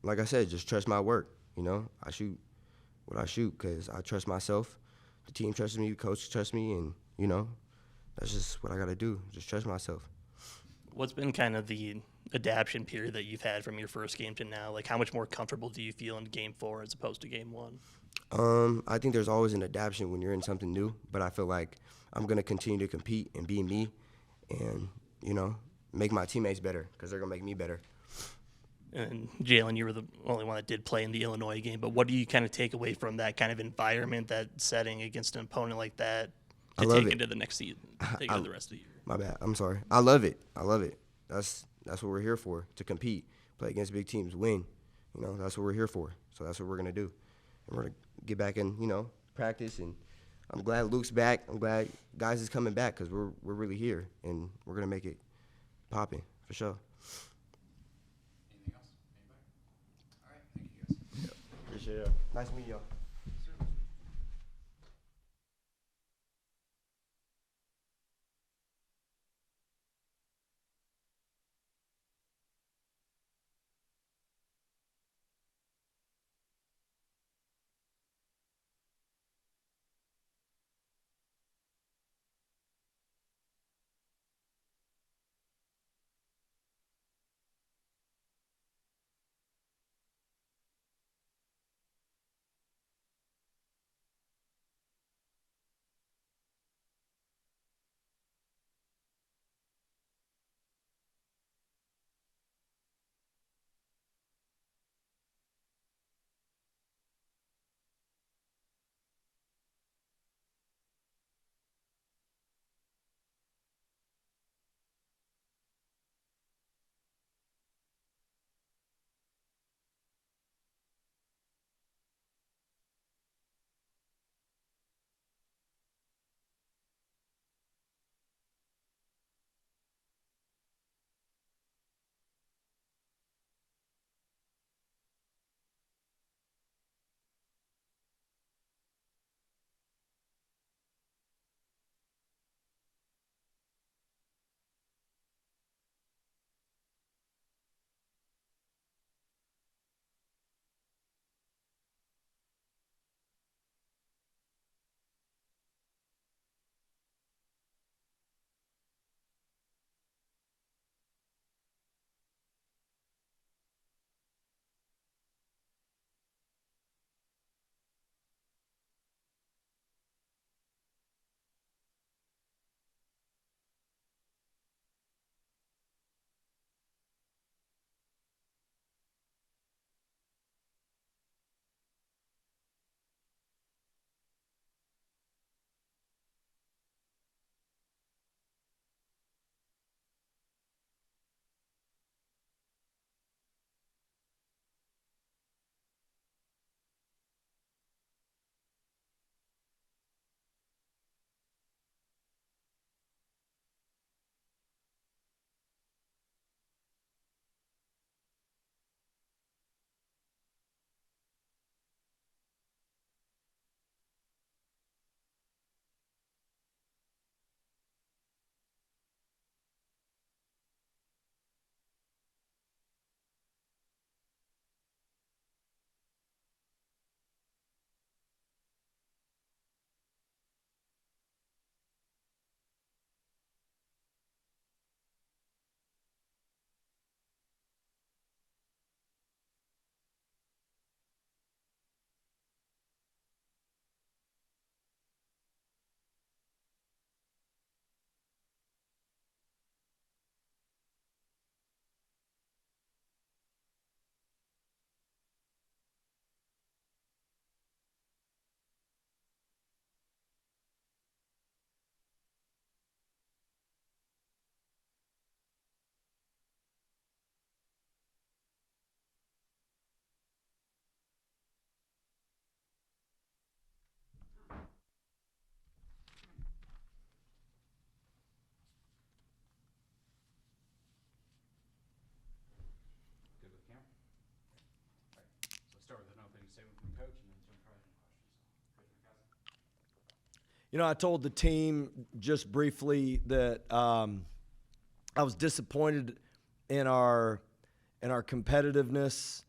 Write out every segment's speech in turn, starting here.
like I said, just trust my work. I shoot what I shoot because I trust myself. The team trusts me, the coach trusts me, and that's just what I got to do. Just trust myself. What's been kind of the adaptation period that you've had from your first game to now? Like, how much more comfortable do you feel in game 4 as opposed to game 1? I think there's always an adaptation when you're in something new, but I feel like I'm gonna continue to compete and be me, and make my teammates better because they're gonna make me better. And Jalen, you were the only one that did play in the Illinois game, but what do you kind of take away from that kind of environment, that setting against an opponent like that, I to love take it. into the next season, take into the rest of the year? My bad. I'm sorry. I love it. That's what we're here for, to compete, play against big teams, win. That's what we're here for. So that's what we're gonna do, and we're gonna get back in, practice. And I'm glad Luke's back. I'm glad guys is coming back because we're really here and we're gonna make it popping for sure. Anything else? Anybody? All right. Thank you, guys. Appreciate it. Nice meeting y'all. Good with the camera? All right. So let's start with an opening statement from the coach and then jump right into questions. Coach McCaslin. I told the team just briefly that I was disappointed in our competitiveness.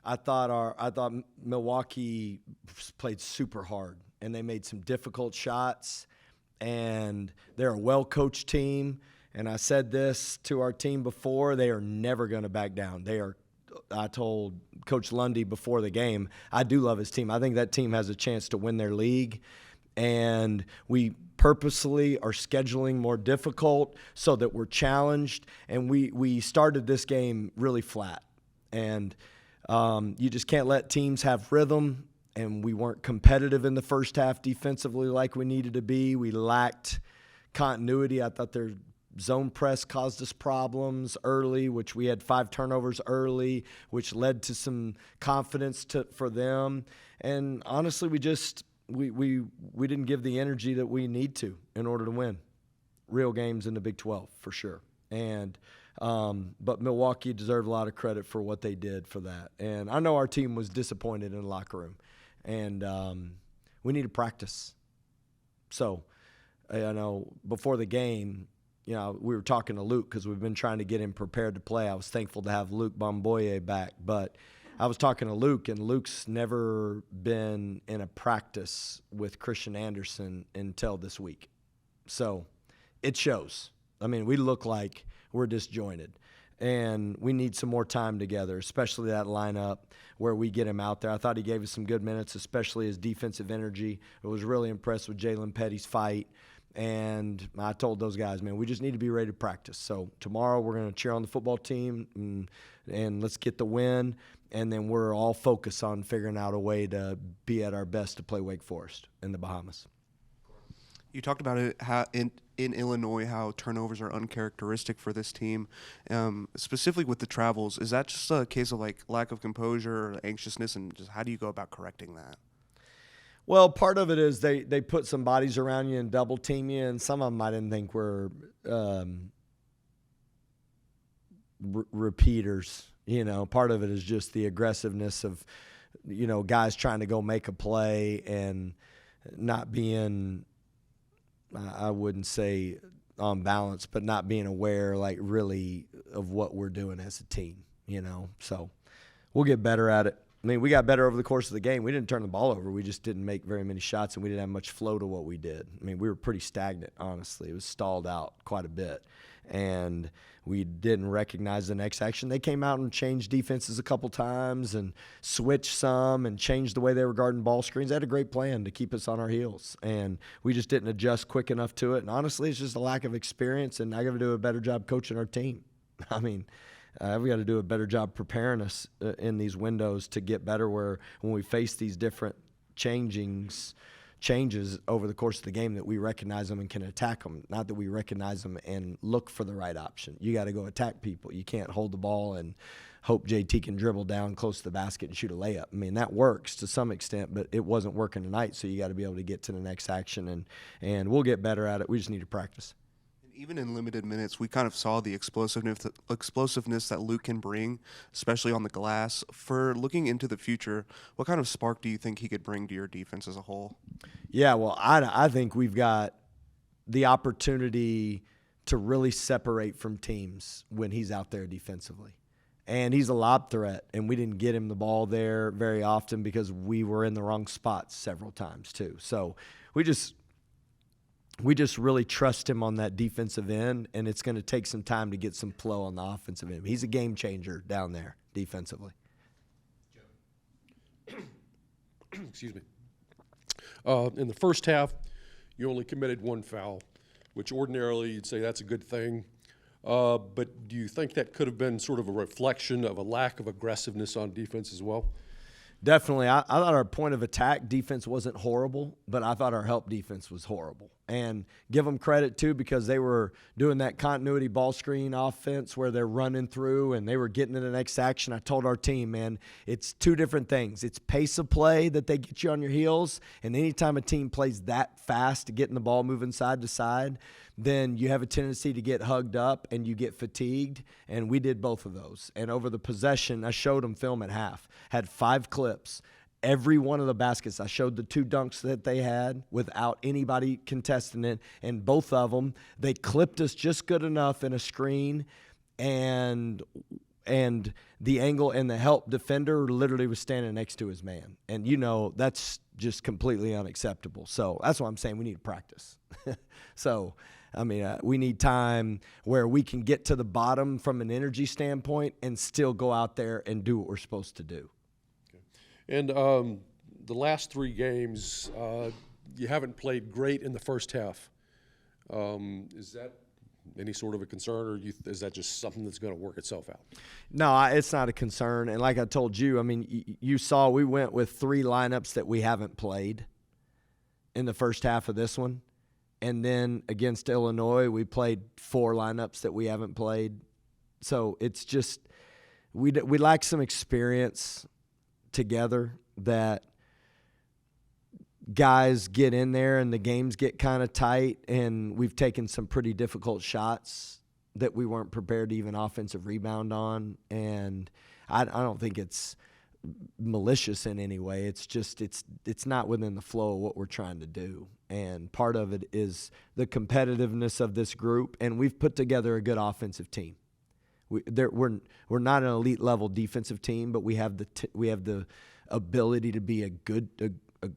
I thought Milwaukee played super hard, and they made some difficult shots, and they're a well-coached team. And I said this to our team before, they are never going to back down. I told Coach Lundy before the game, I do love his team. I think that team has a chance to win their league, and we purposely are scheduling more difficult so that we're challenged. And we started this game really flat, and you just can't let teams have rhythm, and we weren't competitive in the first half defensively like we needed to be. We lacked continuity. I thought their zone press caused us problems early, which we had 5 turnovers early, which led to some confidence for them. And honestly, we didn't give the energy that we need to in order to win real games in the Big 12 for sure. And but Milwaukee deserved a lot of credit for what they did for that. And I know our team was disappointed in the locker room, and we need to practice. So, before the game, we were talking to Luke because we've been trying to get him prepared to play. I was thankful to have Luke Bomboye back, but I was talking to Luke, and Luke's never been in a practice with Christian Anderson until this week. So it shows. I mean, we look like we're disjointed, and we need some more time together, especially that lineup where we get him out there. I thought he gave us some good minutes, especially his defensive energy. I was really impressed with Jalen Petty's fight. And I told those guys, man, we just need to be ready to practice. So tomorrow we're going to cheer on the football team and let's get the win. And then we're all focused on figuring out a way to be at our best to play Wake Forest in the Bahamas. You talked about it how in Illinois how turnovers are uncharacteristic for this team, specifically with the travels. Is that just a case of like lack of composure or anxiousness, and just how do you go about correcting that? Well, part of it is they put some bodies around you and double team you, and some of them I didn't think were repeaters. Part of it is just the aggressiveness of, guys trying to go make a play and not being, I wouldn't say on balance, but not being aware, like, really of what we're doing as a team, So we'll get better at it. I mean, we got better over the course of the game. We didn't turn the ball over. We just didn't make very many shots, and we didn't have much flow to what we did. I mean, we were pretty stagnant, honestly. It was stalled out quite a bit, and we didn't recognize the next action. They came out and changed defenses a couple times and switched some and changed the way they were guarding ball screens. They had a great plan to keep us on our heels, and we just didn't adjust quick enough to it. And honestly, it's just a lack of experience, and I got to do a better job coaching our team. I mean, we got to do a better job preparing us in these windows to get better where when we face these different changes over the course of the game that we recognize them and can attack them, not that we recognize them and look for the right option. You got to go attack people. You can't hold the ball and hope JT can dribble down close to the basket and shoot a layup. I mean, that works to some extent, but it wasn't working tonight, so you got to be able to get to the next action, and we'll get better at it. We just need to practice. Even in limited minutes, we kind of saw the explosiveness that Luke can bring, especially on the glass. For looking into the future, what kind of spark do you think he could bring to your defense as a whole? Yeah, well, I think we've got the opportunity to really separate from teams when he's out there defensively. And he's a lob threat, and we didn't get him the ball there very often because we were in the wrong spots several times too. So we just really trust him on that defensive end, and it's going to take some time to get some flow on the offensive end. He's a game changer down there defensively. Excuse me. In the first half, you only committed 1 foul, which ordinarily you'd say that's a good thing. But do you think that could have been sort of a reflection of a lack of aggressiveness on defense as well? Definitely. I thought our point of attack defense wasn't horrible, but I thought our help defense was horrible. And give them credit, too, because they were doing that continuity ball screen offense where they're running through and they were getting to the next action. I told our team, man, it's 2 different things. It's pace of play that they get you on your heels, and anytime a team plays that fast, getting the ball moving side to side, then you have a tendency to get hugged up and you get fatigued, and we did both of those. And over the possession, I showed them film at half, had 5 clips. Every one of the baskets, I showed the 2 dunks that they had without anybody contesting it, and both of them, they clipped us just good enough in a screen, and and the angle and the help defender literally was standing next to his man. And, that's just completely unacceptable. So that's what I'm saying. We need to practice. So, we need time where we can get to the bottom from an energy standpoint and still go out there and do what we're supposed to do. And the last 3 games, you haven't played great in the first half. Is that any sort of a concern, or is that just something that's going to work itself out? No, it's not a concern. And like I told you, you saw we went with 3 lineups that we haven't played in the first half of this one. And then against Illinois, we played 4 lineups that we haven't played. So it's just we lack some experience together that guys get in there and the games get kind of tight, and we've taken some pretty difficult shots that we weren't prepared to even offensive rebound on. And I don't think it's malicious in any way. It's just it's not within the flow of what we're trying to do. And part of it is the competitiveness of this group, and we've put together a good offensive team. We're not an elite level defensive team, but we have the ability to be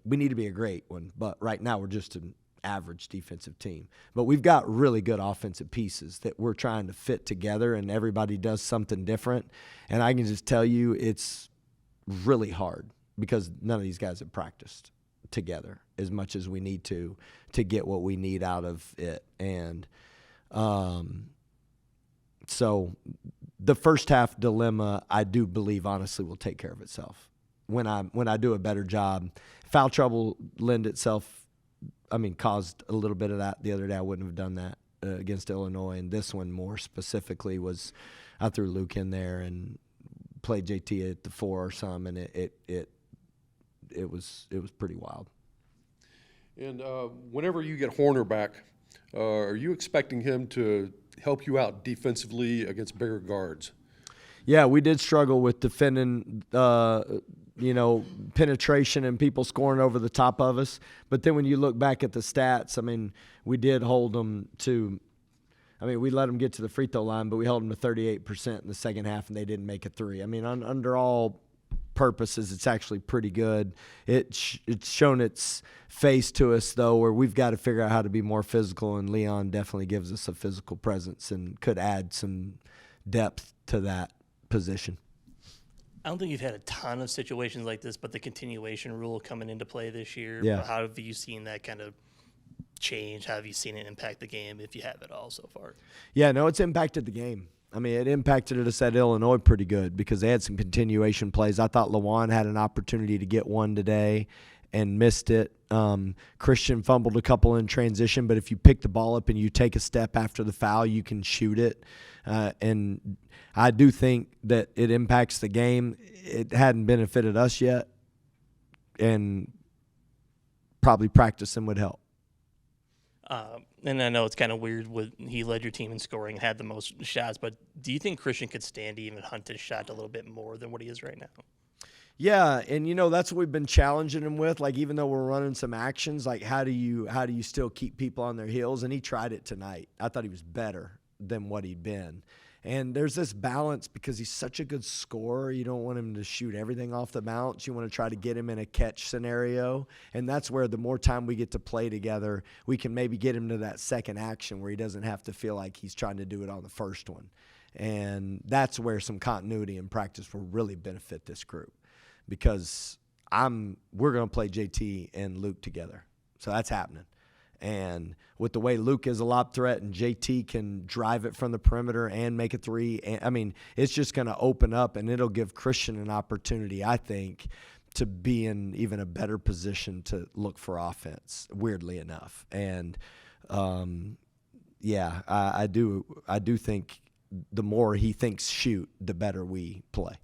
we need to be a great one. But right now we're just an average defensive team. But we've got really good offensive pieces that we're trying to fit together, and everybody does something different. And I can just tell you it's really hard because none of these guys have practiced together as much as we need to get what we need out of it. And so the first half dilemma, I do believe honestly will take care of itself when I do a better job. Foul trouble caused a little bit of that the other day. I wouldn't have done that against Illinois, and this one more specifically was I threw Luke in there and played JT at the 4 or some, and it was pretty wild. And whenever you get Horner back, are you expecting him to help you out defensively against bigger guards? Yeah, we did struggle with defending, penetration and people scoring over the top of us. But then when you look back at the stats, we did hold them to we let them get to the free throw line, but we held them to 38% in the second half, and they didn't make a 3. Under all purposes, it's actually pretty good. It's shown its face to us, though, where we've got to figure out how to be more physical, and Leon definitely gives us a physical presence and could add some depth to that position. I don't think you've had a ton of situations like this, but the continuation rule coming into play this year, Yeah. how have you seen that kind of change? How have you seen it impact the game, if you have at all so far? Yeah, no, it's impacted the game. It impacted us at Illinois pretty good because they had some continuation plays. I thought Lawan had an opportunity to get one today and missed it. Christian fumbled a couple in transition, but if you pick the ball up and you take a step after the foul, you can shoot it. And I do think that it impacts the game. It hadn't benefited us yet, and probably practicing would help. And I know it's kind of weird he led your team in scoring and had the most shots, but do you think Christian could stand to even hunt his shot a little bit more than what he is right now? Yeah, and that's what we've been challenging him with. Like, even though we're running some actions, like how do you still keep people on their heels? And he tried it tonight. I thought he was better than what he'd been. And there's this balance because he's such a good scorer. You don't want him to shoot everything off the bounce. You want to try to get him in a catch scenario. And that's where the more time we get to play together, we can maybe get him to that second action where he doesn't have to feel like he's trying to do it on the first one. And that's where some continuity in practice will really benefit this group because we're going to play JT and Luke together. So that's happening. And with the way Luke is a lob threat and JT can drive it from the perimeter and make a 3, it's just going to open up, and it'll give Christian an opportunity, I think, to be in even a better position to look for offense, weirdly enough. And, I do think the more he thinks shoot, the better we play.